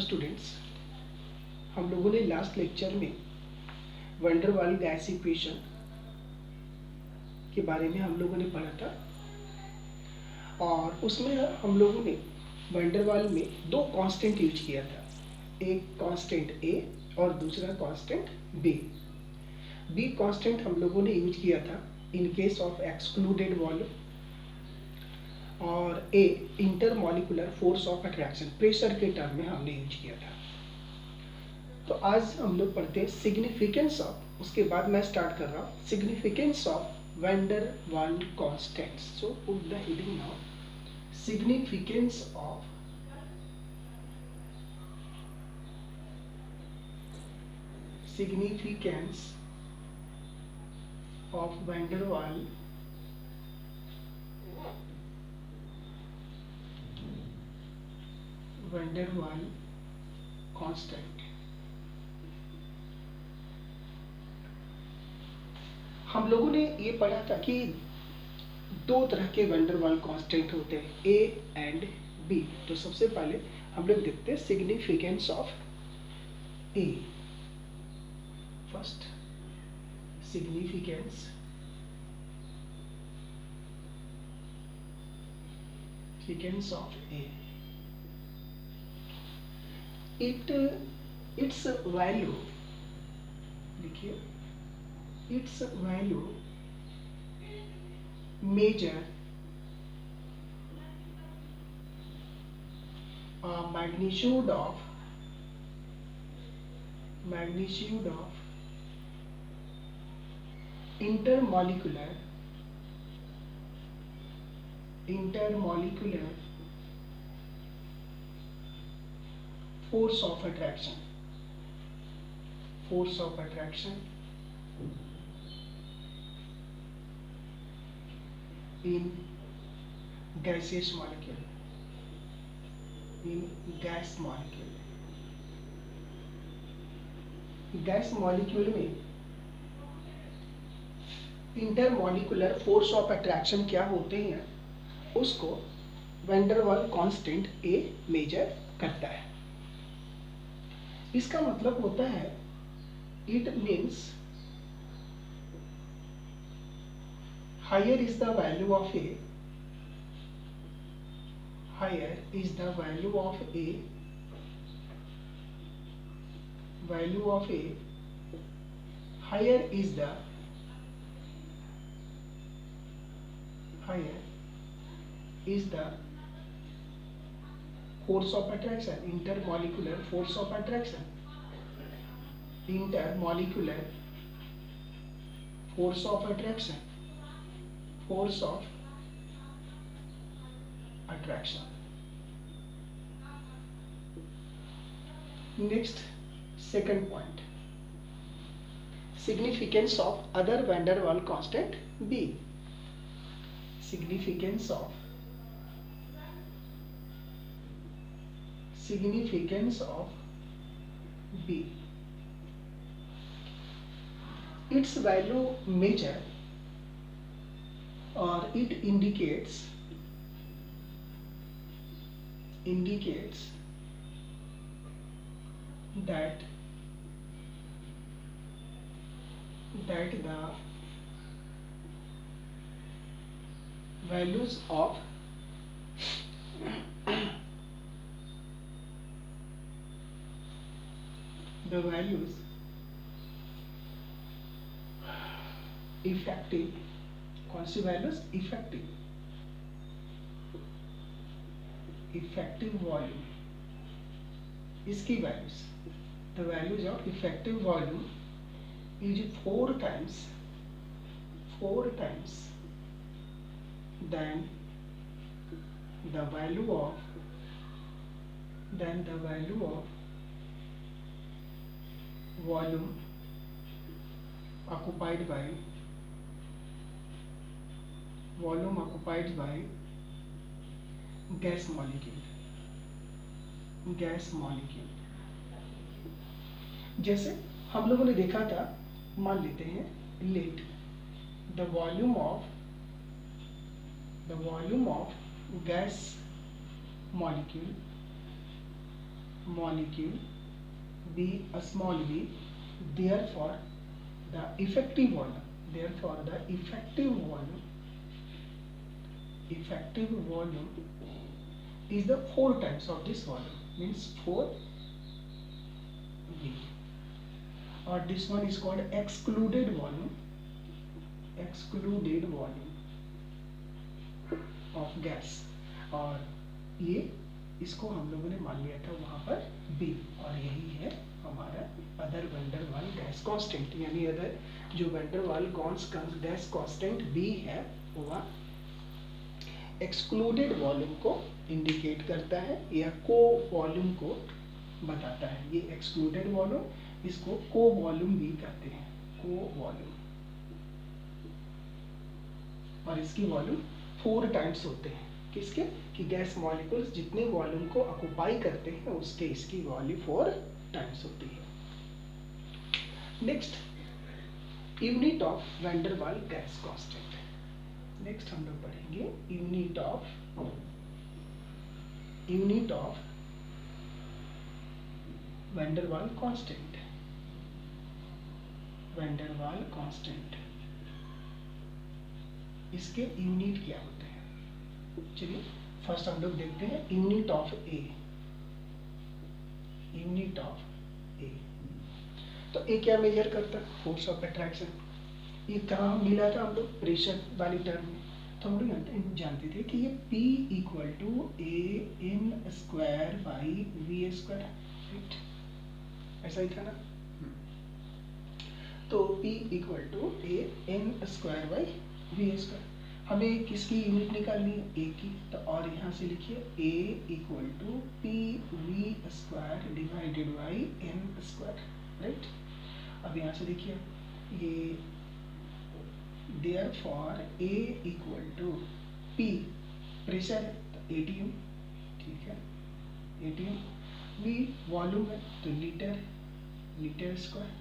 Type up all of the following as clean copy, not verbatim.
Students, हम लोगों ने लास्ट लेक्चर में van der Waals gas equation के बारे में हम लोगों ने पढ़ा था और उसमें हम लोगों ने वैन डर वाल में दो कांस्टेंट यूज किया था, एक कांस्टेंट ए और दूसरा कांस्टेंट बी। बी कांस्टेंट हम लोगों ने यूज किया था in case of excluded volume और a intermolecular force of attraction pressure के टर्म में हमने यूज किया था। तो आज हम लोग पढ़ते हैं सिग्निफिकेंस ऑफ, उसके बाद मैं स्टार्ट कर रहा हूँ सिग्निफिकेंस ऑफ वैन डर वाल constants. So put the heading now, significance of van der Waal constant। हम लोगों ने ये पढ़ा था कि दो तरह के वैन डर वाल कांस्टेंट होते हैं, ए एंड बी। तो सबसे पहले हम लोग देखते हैं significance of A. First, significance of A। its value, देखिए, its value measure magnitude of intermolecular force of attraction in gaseous molecule, gas molecule में इंटरमॉलिकुलर फोर्स ऑफ अट्रैक्शन क्या होते हैं, उसको वैन डर वाल कांस्टेंट ए मेजर करता है। इसका मतलब होता है, it means higher is the value of A, higher is the value of A, higher is the force of attraction, intermolecular force of attraction, Next, second point, significance of other van der Waal constant B। significance of B, its value measure or it indicates that the values of effective, कौन सी values, effective volume, इसकी values, the values of effective volume is four times than the value of volume occupied by gas molecule। जैसे हम लोगों ने देखा था, मान लेते हैं, let the volume of gas molecule molecule be a small v, therefore the effective volume, effective volume is the 4 times of this volume, means 4 v, or this one is called excluded volume of gas, और ये इसको हम लोगों ने मान लिया था वहां पर B, और यही है हमारा other van der Waals gas constant, यानी अदर जो van der Waals gas constant B है वह एक्सक्लूडेड वॉल्यूम को इंडिकेट करता है या को वॉल्यूम को बताता है। ये एक्सक्लूडेड वॉल्यूम, इसको को वॉल्यूम भी कहते हैं, को वॉल्यूम, और इसकी वॉल्यूम 4 टाइम्स होते हैं। किसके? कि गैस मॉलिक्यूल्स जितने वॉल्यूम को ऑक्युपाई करते हैं उसके इसकी वॉल्यूम 4 टाइम्स होती है। Next, unit of van der Waals gas constant. Next हम लोग पढ़ेंगे यूनिट ऑफ वैन डर वाल कांस्टेंट। वैन डर वाल कांस्टेंट, इसके यूनिट क्या होते हैं? चलिए फर्स्ट हम लोग देखते हैं unit of a. Unit of a, तो ए क्या मेजर करता है? Force of attraction. ये कहाँ मिला था हम लोग? प्रेशर वाली टर्म में। तो हम लोग जानते थे कि ये P equal to A N square by V square, right? ऐसा ही था ना? तो P equal to A N square by V square. हमें किसकी यूनिट निकालनी है? ए की। तो और यहाँ से लिखिए A equal to P V square divided by N square, right? अब यहाँ से देखिए ये therefore A equal to P pressure है तो ATM, ठीक है, ATM। V वॉल्यूम है तो लीटर स्क्वायर।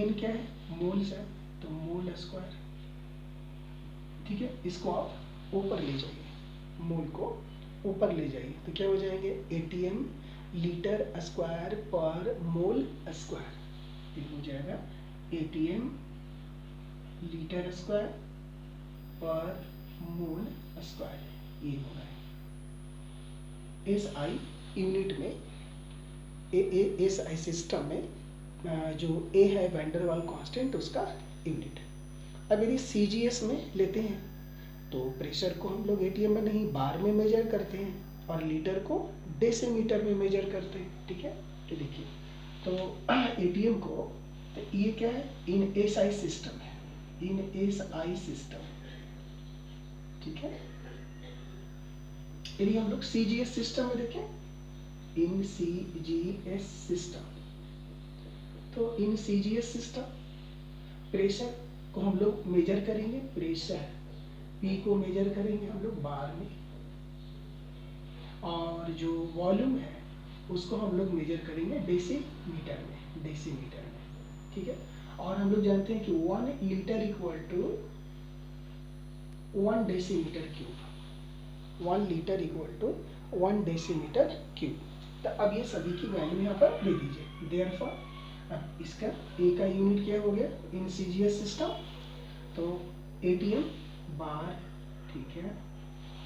N क्या है? मोल्स है तो मोल स्क्वायर, ठीक है। इसको आप ऊपर ले जाइए, मोल को ऊपर ले जाइए तो क्या हो जाएंगे? ATM लीटर स्क्वायर पर मोल स्क्वायर। ये हो जाएगा ATM लीटर स्क्वायर पर मोल स्क्वायर। ये होगा SI यूनिट में, SI सिस्टम में जो A है वैन डर वाल कांस्टेंट, उसका यूनिट। अब यदि CGS में लेते हैं तो प्रेशर को हम लोग ATM में नहीं बार में मेजर करते हैं और लीटर को डेसीमीटर में मेजर करते हैं, ठीक है। तो देखिए तो ATM को, तो ये क्या है? इन SI सिस्टम है, इन SI सिस्टम, ठीक है। यदि हम लोग CGS सिस्टम में देखें, इन CGS सिस्टम, तो इन CGS सिस्टम प्रेशर को हम लोग मेजर करेंगे, प्रेशर P को मेजर करेंगे हम लोग बार में, और जो वॉल्यूम है उसको हम लोग मेजर करेंगे डेसीमीटर में, ठीक है। और हम लोग जानते हैं कि 1 litre equal to 1 decimetre cube, 1 litre equal to 1 decimetre cube. तो अब ये सभी की वैल्यू यहाँ पर दे दीजिए। देयरफॉर अब इसका A का यूनिट क्या हो गया इन CGS सिस्टम? तो ATM बार, ठीक है,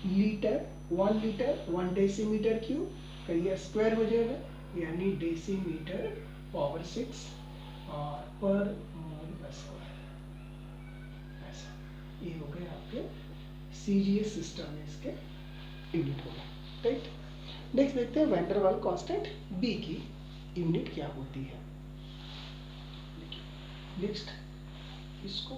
लीटर 1 लीटर 1 डेसीमीटर क्यूब का ये स्क्वायर हो जाएगा, यानी डेसीमीटर पावर 6 और पर मोल स्क्वायर। ऐसा ये हो गए आपके CGS सिस्टम में इसके यूनिट हो गए, राइट। नेक्स्ट देखते हैं वैन डर वाल कांस्टेंट B की यूनिट क्या होती है। नेक्स्ट इसको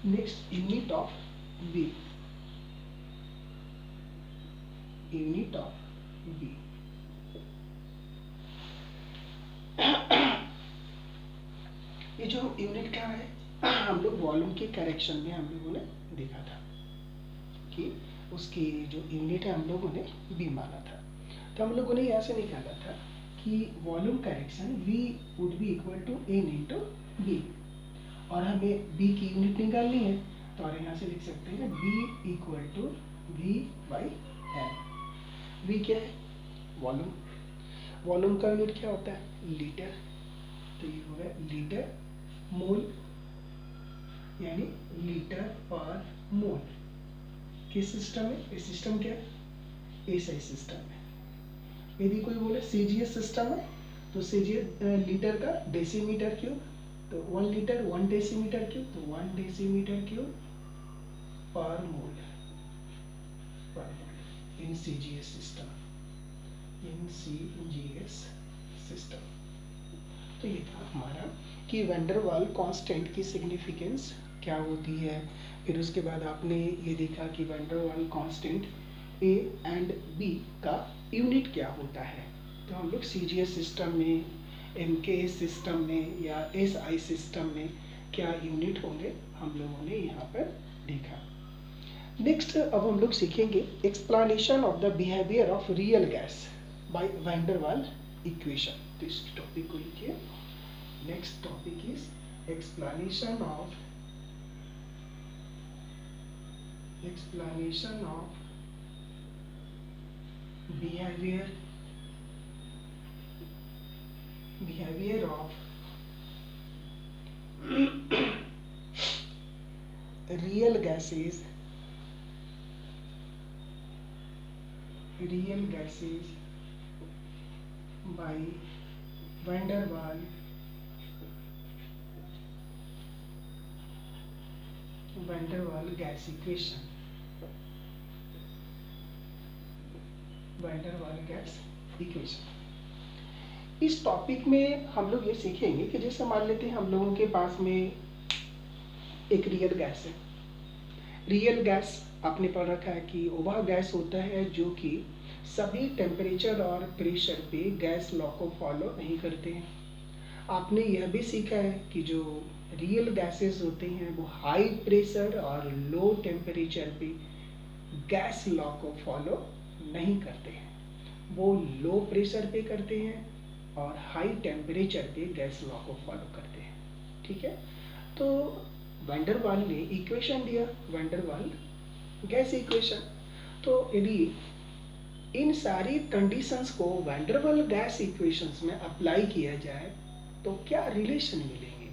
next unit of B, unit of B. ये जो यूनिट क्या है, हम लोग वॉल्यूम के करेक्शन में हम लोगों ने देखा था कि उसकी जो यूनिट है हम लोगों ने बी माना था। तो हम लोगों ने यहाँ से निकाला था कि volume correction V would be equal to N into B, और हमें B की यूनिट निकालनी है, तो और यहाँ से लिख सकते हैं B equal to V by N. V क्या है, वॉल्यूम, वॉल्यूम का यूनिट क्या होता है, लीटर, तो ये हो गया लीटर मोल, यानी लीटर पर मोल। किस सिस्टम में, ये सिस्टम क्या है, एसआई सिस्टम है। यदि कोई बोले सीजीएस सिस्टम है, तो सीजीएस लीटर का डेसीमीटर क्यूब, तो 1 लीटर 1 डेसीमीटर क्यूब, तो 1 decimetre cube per mole, in CGS system, in CGS system. तो ये था हमारा कि वैन डर वाल कांस्टेंट की सिग्निफिकेंस क्या होती है। फिर उसके बाद आपने ये देखा कि वैन डर वाल कांस्टेंट ए एंड बी का यूनिट क्या होता है। तो हम लोग सीजीएस सिस्टम में, एमकेएस सिस्टम में या एसआई सिस्टम में क्या यूनिट होंगे हम लोगों ने यहाँ पर देखा। नेक्स्ट अब हम लोग सीखेंगे explanation of the behaviour of real gas by van der Waals equation. तो इस टॉपिक को लिखिए। Next topic is explanation of behavior of real gases by van der Waal gas equation, van der Waal gas equation। इस topic में हम लोग ये सीखेंगे कि जैसे मान लेते हैं हम लोगों के पास में एक रियल गैस है। रियल गैस आपने पढ़ रखा है कि वह गैस होता है जो कि सभी टेम्परेचर और प्रेशर पे गैस लॉ को फॉलो नहीं करते हैं। आपने यह भी सीखा है कि जो रियल गैसेस होते हैं वो हाई प्रेशर और लो टेम्परेचर पे गैस लॉ को फॉलो नहीं करते हैं, वो लो प्रेशर पे करते हैं और हाई टेम्परेचर पे गैस लॉ को फॉलो करते हैं। ठीक है, तो वैन डर वाल ने इक्वेशन दिया, van der Waals gas equation. तो यदि इन सारी कंडीशंस को van der Waals gas equations में अप्लाई किया जाए तो क्या रिलेशन मिलेंगे,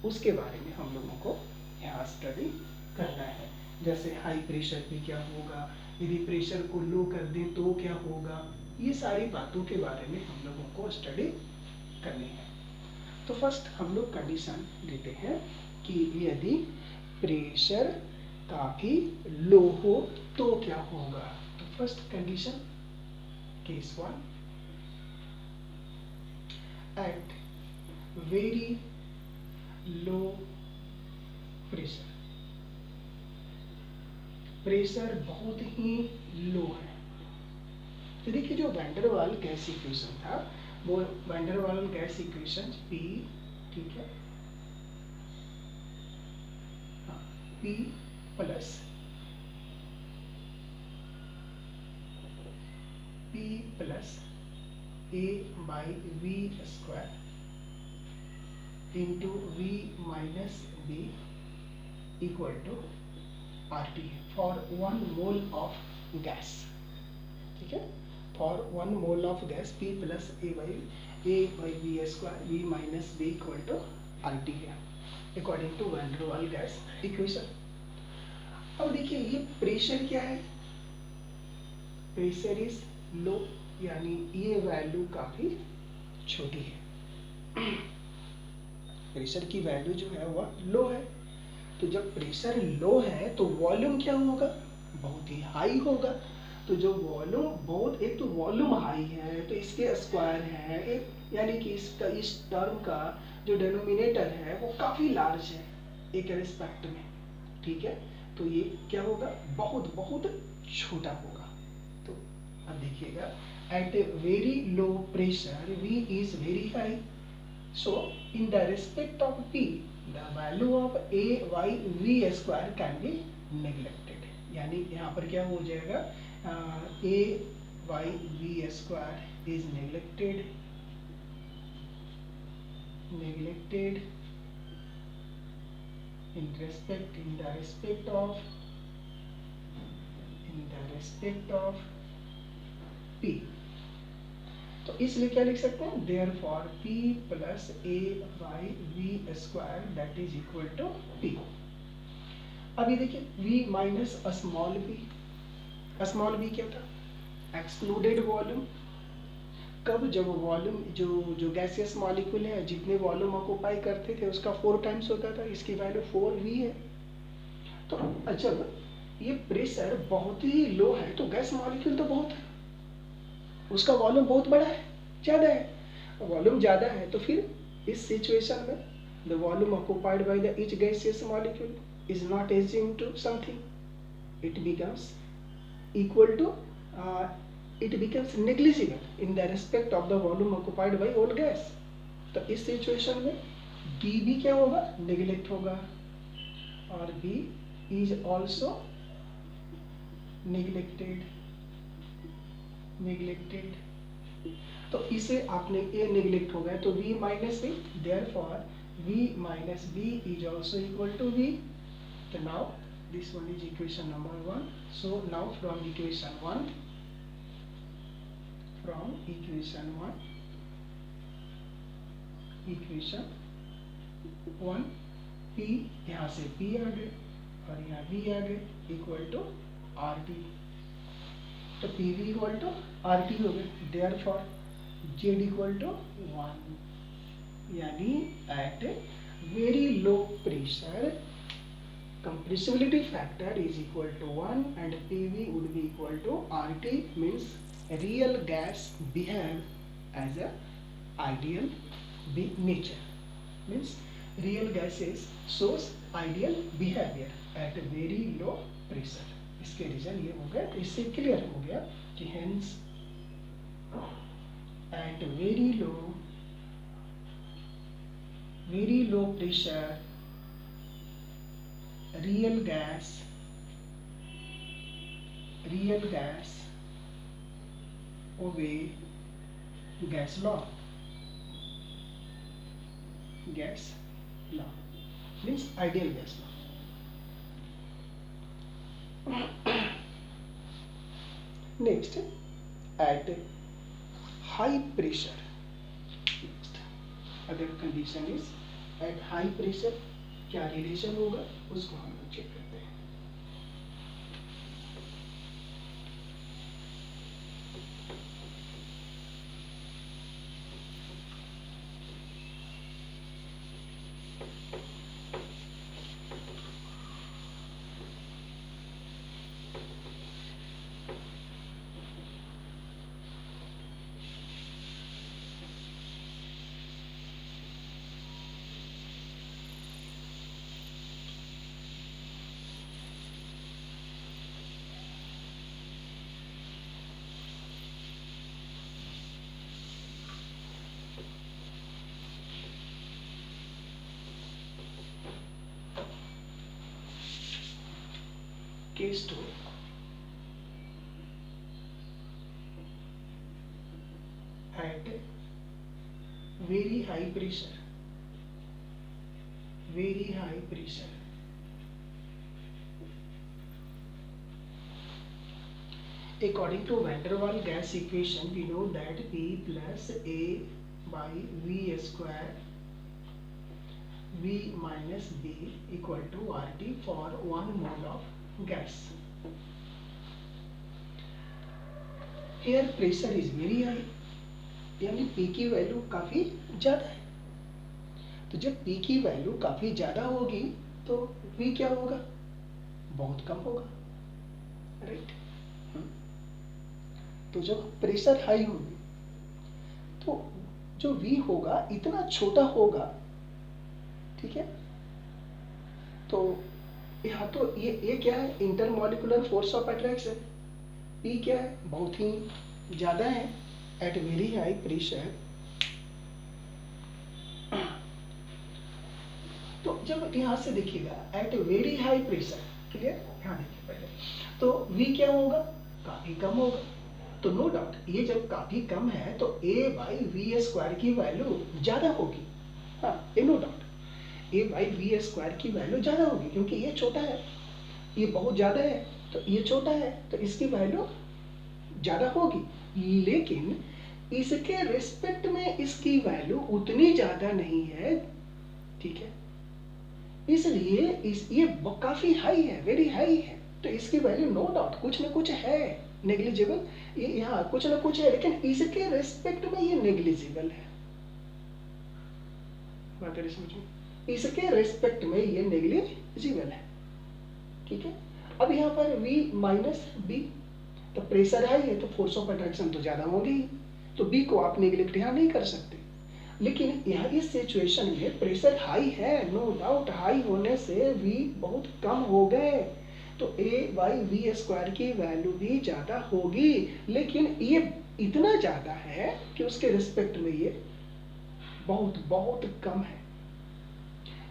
उसके बारे में हम लोगों को यहाँ स्टडी करना है। जैसे हाई प्रेशर पे क्या होगा, यदि प्रेशर को लो कर दें तो क्या होगा, ये सारी बातों के बारे में हम लोगों को स्टडी करनी है। तो फर्स्ट हम लोग कंडीशन लेते हैं कि यदि प्रेशर काफी लो हो तो क्या होगा। तो first condition, case 1, at very low pressure, pressure बहुत ही लो है। तो देखिए जो van der Waals gas equation था वो van der Waals gas equation P, ठीक है, P plus A by V square into V minus B equal to RT for 1 mole of gas. ठीक है, for 1 mole of gas P plus A by V square V minus B equal to RT है according to van der Waals gas equation. अब देखिए ये pressure क्या है, pressure is low, यानी ये वैल्यू काफी छोटी है, प्रेशर की वैल्यू जो है वह लो है। तो जब प्रेशर लो है तो वॉल्यूम क्या होगा, बहुत ही हाई होगा। तो जो वॉल्यूम बहुत, एक तो वॉल्यूम हाई है तो इसके स्क्वायर है एक, यानी कि इसका इस टर्म का जो डिनोमिनेटर है वो काफी लार्ज है एक रेस्पेक्ट में। ठीक है, तो ये क्या होगा, बहुत बहुत छोटा होगा। तो अब देखिएगा, at a very low pressure V is very high, so in the respect of P the value of A y V square can be neglected। यानी यहाँ पर क्या हो जाएगा, A y V square is neglected in the respect of P। तो इसलिए क्या लिख सकते हैं, therefore P plus A y V square that is equal to P। अभी देखिए V minus स्मॉल v क्या था, एक्सक्लूडेड वॉल्यूम। कब, जब वॉल्यूम जो गैसियस मॉलिक्यूल है जितने वॉल्यूम ऑक्यूपाई करते थे उसका 4 टाइम्स होता था, इसकी वैल्यू 4v है। तो जब ये प्रेशर बहुत ही लो है तो गैस मॉलिक्यूल तो बहुत है, उसका वॉल्यूम बहुत बड़ा है, ज़्यादा है, वॉल्यूम ज़्यादा है, तो फिर इस सिचुएशन में the volume occupied by the each gaseous molecule is not assume to something, it becomes equal to it becomes negligible in the respect of the volume occupied by all gas। तो इस situation में B भी क्या होगा, neglect होगा, और B is also neglected। तो इसे आपने A नेग्लेक्ट हो गया तो V minus B, therefore V minus B is also equal to V। तो now this one is equation number 1। so now from equation 1 P, यहाँ से P आ गए और यहाँ V आ गए, इक्वल टू RT। तो PV इक्वल टू RT हो गए, देयरफॉर Z इक्वल टू 1। यानी at very low pressure compressibility factor is equal to 1 and PV would be equal to RT, means real gas behave as a ideal nature, means real gases shows ideal behavior at very low pressure। इसके reason ये हो गया, तो इससे clear हो गया कि hence at very low pressure real gas obey gas law means ideal gas law। next at high pressure, other condition is at high pressure क्या रिलेशन होगा उसको हम लोग चेक करते हैं। Case 2, at very high pressure according to van der Waals gas equation we know that P plus A by V square V minus B equal to RT for 1 mole of gas। here pressure is very high, यानी P की value काफ़ी ज़्यादा है। तो जब P की value काफ़ी ज़्यादा होगी तो V क्या होगा, बहुत कम होगा, राइट। तो जब प्रेशर हाई होगी तो जो V होगा इतना छोटा होगा, ठीक है। तो यहाँ तो ये क्या है, intermolecular force of attraction. P क्या है, बहुत ही ज़्यादा है एट वेरी हाई प्रेशर। तो जब यहाँ से देखिएगा at very high pressure, clear, यहाँ देखिए पहले तो V क्या होगा, काफ़ी कम होगा। तो नो डाउट ये जब काफ़ी कम है तो A बाई वी स्क्वायर की वैल्यू ज़्यादा होगी। हाँ, ये no doubt A by V square की वैल्यू ज़्यादा होगी, क्योंकि ये छोटा है, ये बहुत ज़्यादा है, तो ये छोटा है तो इसकी वैल्यू ज़्यादा होगी। लेकिन इसके रिस्पेक्ट में इसकी वैल्यू उतनी ज़्यादा नहीं है, ठीक है, इसलिए ये काफ़ी हाई है, वेरी हाई है, तो इसकी वैल्यू नो डाउट कुछ ना कुछ है नेग्लिजिबल, ये यहाँ कुछ ना कुछ है, लेकिन इसके रेस्पेक्ट में ये नेग्लिजिबल है। बात है समझ में, इसके रेस्पेक्ट में ये नेग्लिजिबल है, ठीक है। अब यहाँ पर V माइनस B, तो प्रेशर हाई है तो फोर्स ऑफ अट्रैक्शन तो ज़्यादा होगी, तो B को आप नेग्लेक्ट यहाँ नहीं कर सकते। लेकिन यहाँ इस सिचुएशन में प्रेशर हाई है, नो डाउट, हाई होने से V बहुत कम हो गए, तो A बाई वी स्क्वायर की वैल्यू भी ज़्यादा होगी, लेकिन ये इतना ज़्यादा है कि उसके रिस्पेक्ट में ये बहुत बहुत कम है।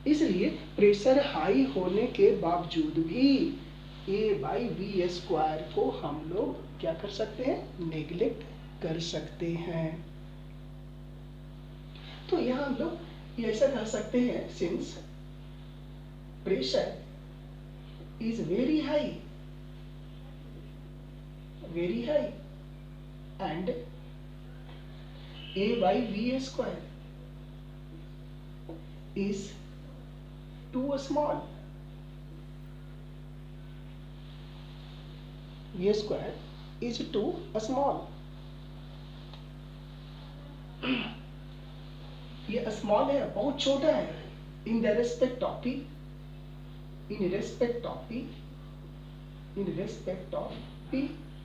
इसलिए प्रेशर हाई होने के बावजूद भी A बाई वी स्क्वायर को हम लोग क्या कर सकते हैं, नेग्लेक्ट कर सकते हैं। तो यहाँ हम लोग ऐसा कह सकते हैं, since pressure is very high and A by V square is too small, V square is too small, ये स्मॉल है, बहुत छोटा है, in the respect of P, in respect of P, in respect of P,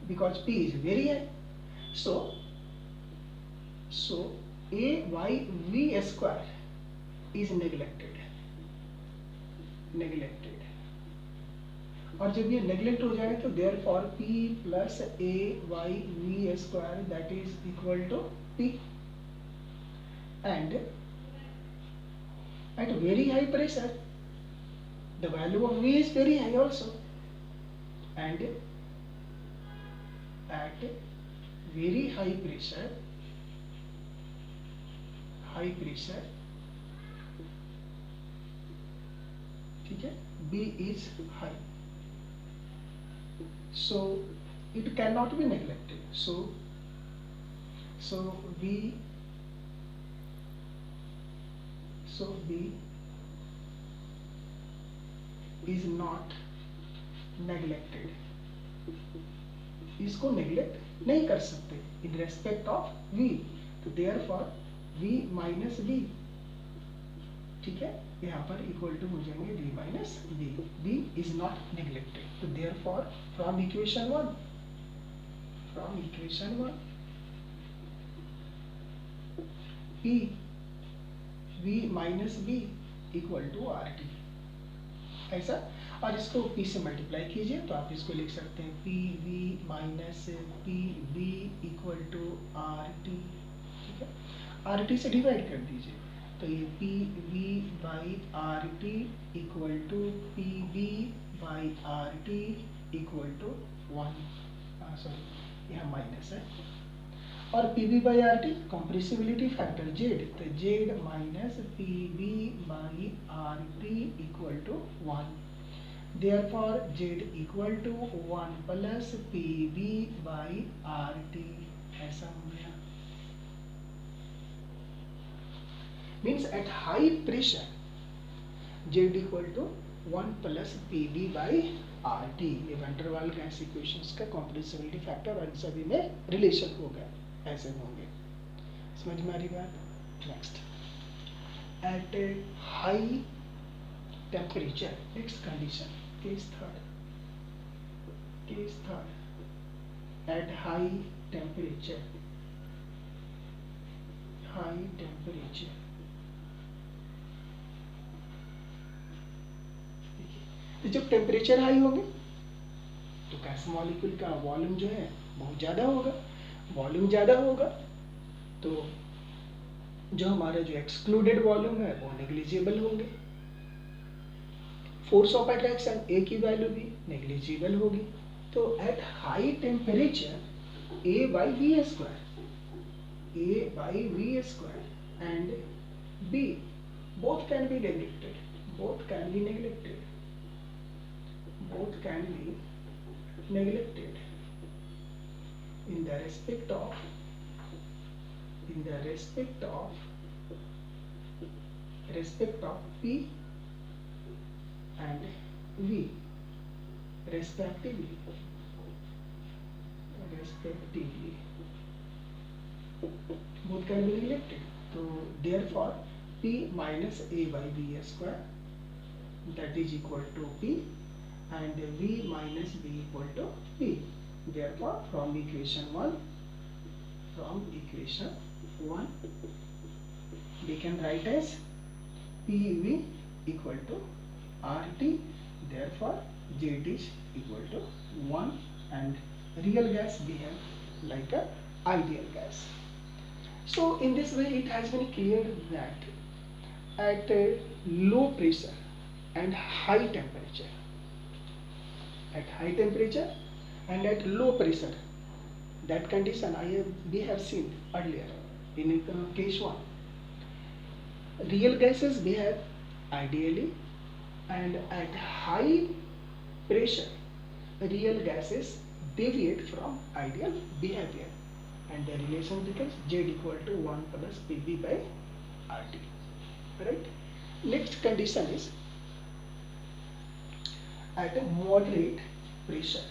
because P is very high, so A by V square is neglected, और जब ये neglect हो जाए तो therefore P plus A by V square that is equal to P, and at very high pressure the value of V is very high also, and at very high pressure ठीक है, B is high, so it cannot be neglected, so B is not neglected, इसको neglect नहीं कर सकते इन respect of V, तो therefore V minus B, ठीक है, यहाँ पर इक्वल टू हो जाएंगे V minus B, B is not neglected, तो therefore from equation 1 P V minus B equal to RT, ऐसा, और इसको P से मल्टीप्लाई कीजिए तो आप इसको लिख सकते हैं P V minus P B equal to RT, ठीक है, RT से डिवाइड कर दीजिए तो ये P V by RT equal to P B by RT equal to 1, sorry यहाँ माइनस है, और P B by RT compressibility factor Z, तो Z minus P B by RT equal to 1, therefore Z equal to 1 plus P B by RT, ऐसा हो गया। Means at high pressure Z equal to 1 plus P B by RT, ये van der Waals gas equations का compressibility factor और इन सभी में relation होगा, ऐसे होंगे। समझ में आ रही बात? Next, eight high temperature, next condition, case third, eight high temperature, तो जब टेम्परेचर हाई होंगे तो गैस मॉलिक्यूल का वॉल्यूम जो है बहुत ज़्यादा होगा, वॉल्यूम ज़्यादा होगा तो जो हमारा जो एक्सक्लूडेड वॉल्यूम है वो नेग्लिजिबल होंगे, फोर्स ऑफ अट्रैक्शन ए की वैल्यू भी नेग्लिजिबल होगी। तो at high temperature A by V square and B both can be neglected, both can be neglected, both can be neglected in the respect of P and V respectively both can be neglected. So therefore P minus A by V square that is equal to P and V minus B equal to P. Therefore from equation 1 we can write as PV equal to RT. Therefore Z is equal to 1 and real gas behave like a ideal gas. So in this way it has been clear that at a low pressure and high temperature, and at low pressure, that condition we have seen earlier in case 1. Real gases behave ideally, and at high pressure real gases deviate from ideal behavior, and the relation becomes Z equal to 1 plus PV by RT. Right? Next condition is at a moderate pressure.